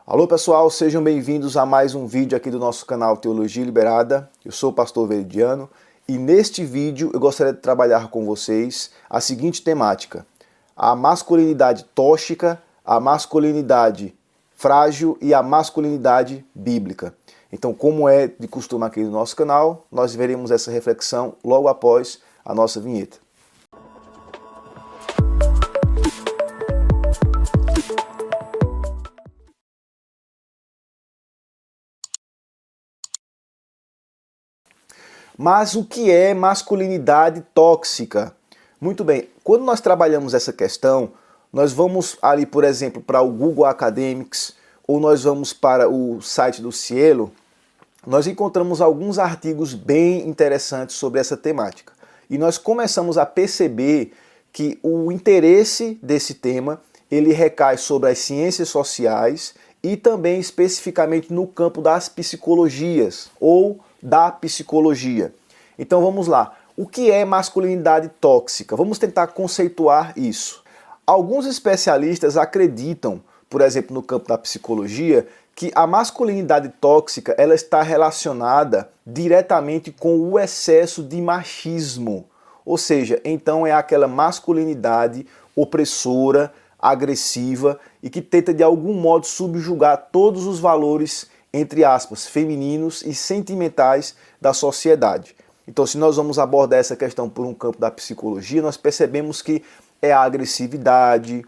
Alô pessoal, sejam bem-vindos a mais um vídeo aqui do nosso canal Teologia Liberada. Eu sou o pastor Veridiano e neste vídeo eu gostaria de trabalhar com vocês a seguinte temática: a masculinidade tóxica, a masculinidade frágil e a masculinidade bíblica. Então, como é de costume aqui no nosso canal, nós veremos essa reflexão logo após a nossa vinheta. Mas o que é masculinidade tóxica? Muito bem, quando nós trabalhamos essa questão, nós vamos ali, por exemplo, para o Google Academics, ou nós vamos para o site do Cielo, nós encontramos alguns artigos bem interessantes sobre essa temática. E nós começamos a perceber que o interesse desse tema, ele recai sobre as ciências sociais e também especificamente no campo das psicologias, ou da psicologia. Então vamos lá. O que é masculinidade tóxica? Vamos tentar conceituar isso. Alguns especialistas acreditam, por exemplo, no campo da psicologia, que a masculinidade tóxica ela está relacionada diretamente com o excesso de machismo. Ou seja, então é aquela masculinidade opressora, agressiva e que tenta de algum modo subjugar todos os valores, entre aspas, femininos e sentimentais da sociedade. Então, se nós vamos abordar essa questão por um campo da psicologia, nós percebemos que é a agressividade,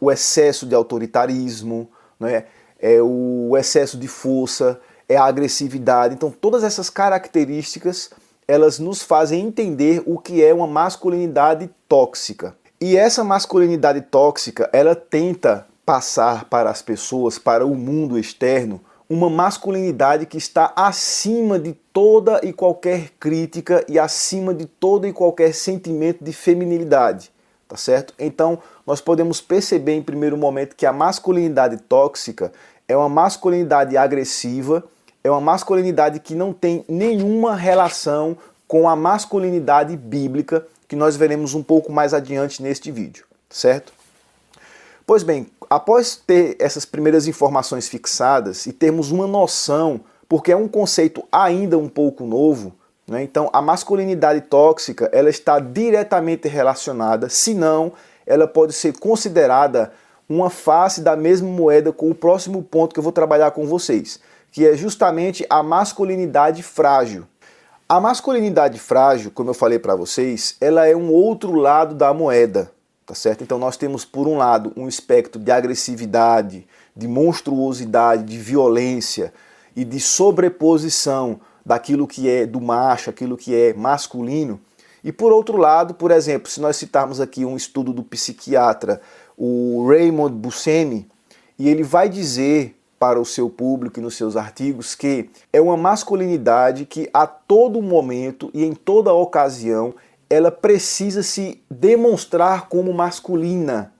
o excesso de autoritarismo, né? É o excesso de força, é a agressividade. Então, todas essas características, elas nos fazem entender o que é uma masculinidade tóxica. E essa masculinidade tóxica, ela tenta passar para as pessoas, para o mundo externo, uma masculinidade que está acima de toda e qualquer crítica e acima de todo e qualquer sentimento de feminilidade, tá certo? Então, nós podemos perceber em primeiro momento que a masculinidade tóxica é uma masculinidade agressiva, é uma masculinidade que não tem nenhuma relação com a masculinidade bíblica, que nós veremos um pouco mais adiante neste vídeo, certo? Pois bem, após ter essas primeiras informações fixadas e termos uma noção, porque é um conceito ainda um pouco novo, né? Então a masculinidade tóxica ela está diretamente relacionada, se não, ela pode ser considerada uma face da mesma moeda com o próximo ponto que eu vou trabalhar com vocês, que é justamente a masculinidade frágil. A masculinidade frágil, como eu falei para vocês, ela é um outro lado da moeda. Tá certo? Então nós temos por um lado um espectro de agressividade, de monstruosidade, de violência e de sobreposição daquilo que é do macho, aquilo que é masculino. E por outro lado, por exemplo, se nós citarmos aqui um estudo do psiquiatra, o Raymond Buscemi, e ele vai dizer para o seu público e nos seus artigos que é uma masculinidade que a todo momento e em toda ocasião ela precisa se demonstrar como masculina.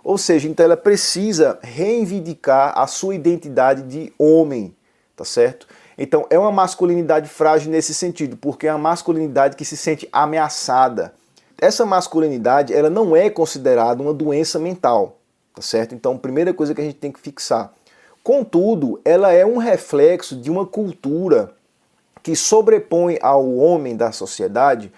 Ou seja, então ela precisa reivindicar a sua identidade de homem, tá certo? Então é uma masculinidade frágil nesse sentido, porque é uma masculinidade que se sente ameaçada. Essa masculinidade, ela não é considerada uma doença mental, tá certo? Então, primeira coisa que a gente tem que fixar. Contudo, ela é um reflexo de uma cultura que sobrepõe ao homem da sociedade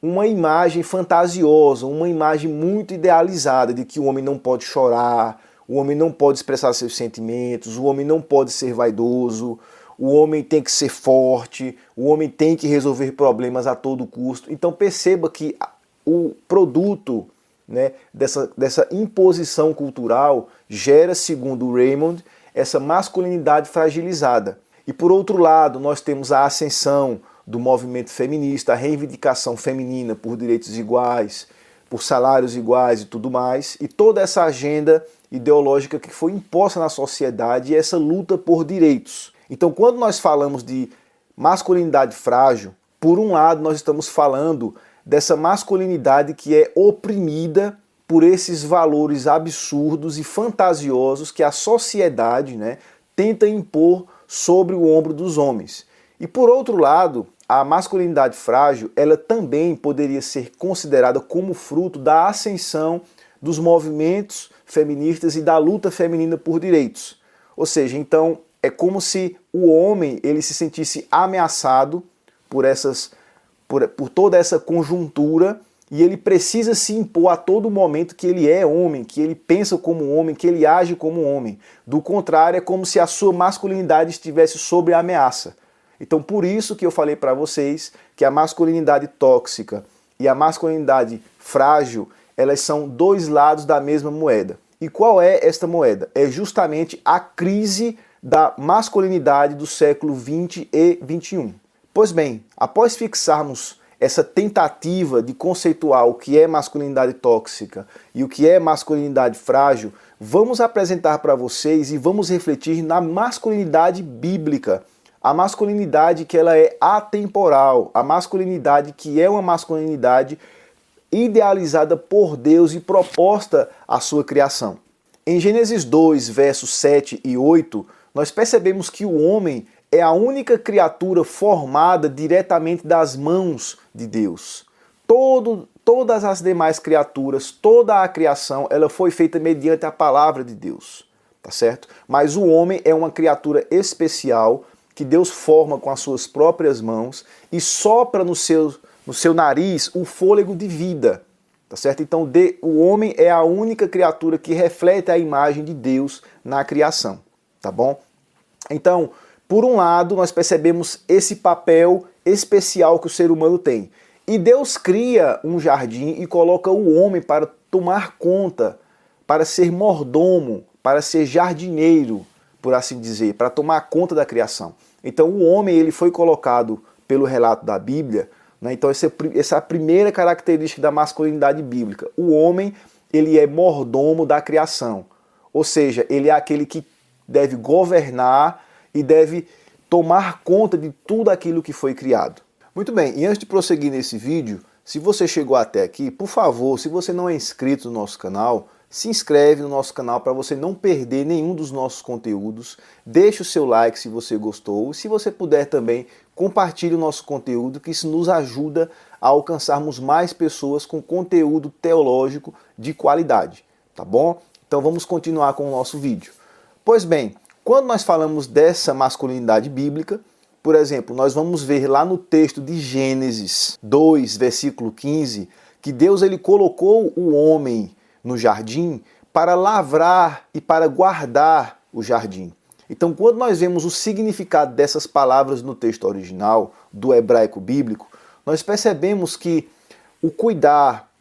uma imagem fantasiosa, uma imagem muito idealizada de que o homem não pode chorar, o homem não pode expressar seus sentimentos, o homem não pode ser vaidoso, o homem tem que ser forte, o homem tem que resolver problemas a todo custo. Então perceba que o produto, né, dessa imposição cultural gera, segundo o Raymond, essa masculinidade fragilizada. E por outro lado, nós temos a ascensão do movimento feminista, a reivindicação feminina por direitos iguais, por salários iguais e tudo mais, e toda essa agenda ideológica que foi imposta na sociedade e essa luta por direitos. Então, quando nós falamos de masculinidade frágil, por um lado nós estamos falando dessa masculinidade que é oprimida por esses valores absurdos e fantasiosos que a sociedade, né, tenta impor sobre o ombro dos homens. E por outro lado, a masculinidade frágil, ela também poderia ser considerada como fruto da ascensão dos movimentos feministas e da luta feminina por direitos. Ou seja, então é como se o homem ele se sentisse ameaçado por toda essa conjuntura e ele precisa se impor a todo momento que ele é homem, que ele pensa como homem, que ele age como homem. Do contrário, é como se a sua masculinidade estivesse sob ameaça. Então por isso que eu falei para vocês que a masculinidade tóxica e a masculinidade frágil, elas são dois lados da mesma moeda. E qual é esta moeda? É justamente a crise da masculinidade do século 20 e 21. Pois bem, após fixarmos essa tentativa de conceituar o que é masculinidade tóxica e o que é masculinidade frágil, vamos apresentar para vocês e vamos refletir na masculinidade bíblica. A masculinidade que ela é atemporal, a masculinidade que é uma masculinidade idealizada por Deus e proposta à sua criação. Em Gênesis 2, versos 7 e 8, nós percebemos que o homem é a única criatura formada diretamente das mãos de Deus. Todas as demais criaturas, toda a criação, ela foi feita mediante a palavra de Deus, tá certo? Mas o homem é uma criatura especial que Deus forma com as suas próprias mãos e sopra no seu nariz o fôlego de vida, tá certo? Então o homem é a única criatura que reflete a imagem de Deus na criação, tá bom? Então, por um lado, nós percebemos esse papel especial que o ser humano tem. E Deus cria um jardim e coloca o homem para tomar conta, para ser mordomo, para ser jardineiro, por assim dizer, para tomar conta da criação. Então o homem ele foi colocado pelo relato da Bíblia, né? Então essa é a primeira característica da masculinidade bíblica. O homem ele é mordomo da criação, ou seja, ele é aquele que deve governar e deve tomar conta de tudo aquilo que foi criado. Muito bem, e antes de prosseguir nesse vídeo, se você chegou até aqui, por favor, se você não é inscrito no nosso canal, se inscreve no nosso canal para você não perder nenhum dos nossos conteúdos. Deixe o seu like se você gostou. Se você puder também, compartilhe o nosso conteúdo, que isso nos ajuda a alcançarmos mais pessoas com conteúdo teológico de qualidade, tá bom? Então vamos continuar com o nosso vídeo. Pois bem, quando nós falamos dessa masculinidade bíblica, por exemplo, nós vamos ver lá no texto de Gênesis 2, versículo 15, que Deus ele colocou o homem no jardim para lavrar e para guardar o jardim. Então, quando nós vemos o significado dessas palavras no texto original, do hebraico bíblico, nós percebemos que o cuidar,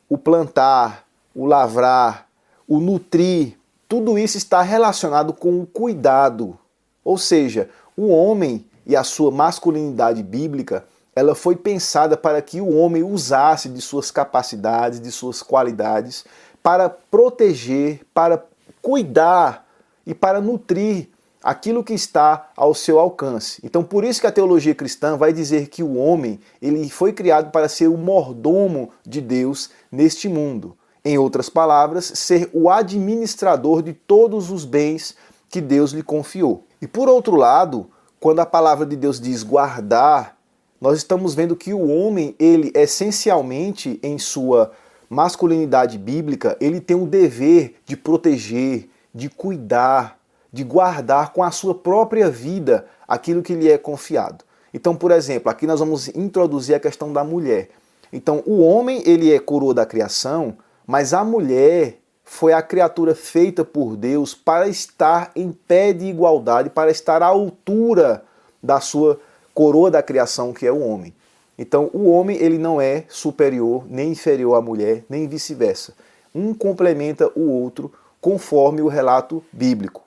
o plantar, o lavrar, o nutrir, tudo isso está relacionado com o cuidado. Ou seja, o homem e a sua masculinidade bíblica, ela foi pensada para que o homem usasse de suas capacidades, de suas qualidades, para proteger, para cuidar e para nutrir aquilo que está ao seu alcance. Então, por isso que a teologia cristã vai dizer que o homem ele foi criado para ser o mordomo de Deus neste mundo. Em outras palavras, ser o administrador de todos os bens que Deus lhe confiou. E por outro lado, quando a palavra de Deus diz guardar, nós estamos vendo que o homem, ele essencialmente em sua masculinidade bíblica, ele tem o dever de proteger, de cuidar, de guardar com a sua própria vida aquilo que lhe é confiado. Então, por exemplo, aqui nós vamos introduzir a questão da mulher. Então, o homem, ele é coroa da criação, mas a mulher foi a criatura feita por Deus para estar em pé de igualdade, para estar à altura da sua coroa da criação, que é o homem. Então, o homem ele não é superior nem inferior à mulher, nem vice-versa. Um complementa o outro conforme o relato bíblico.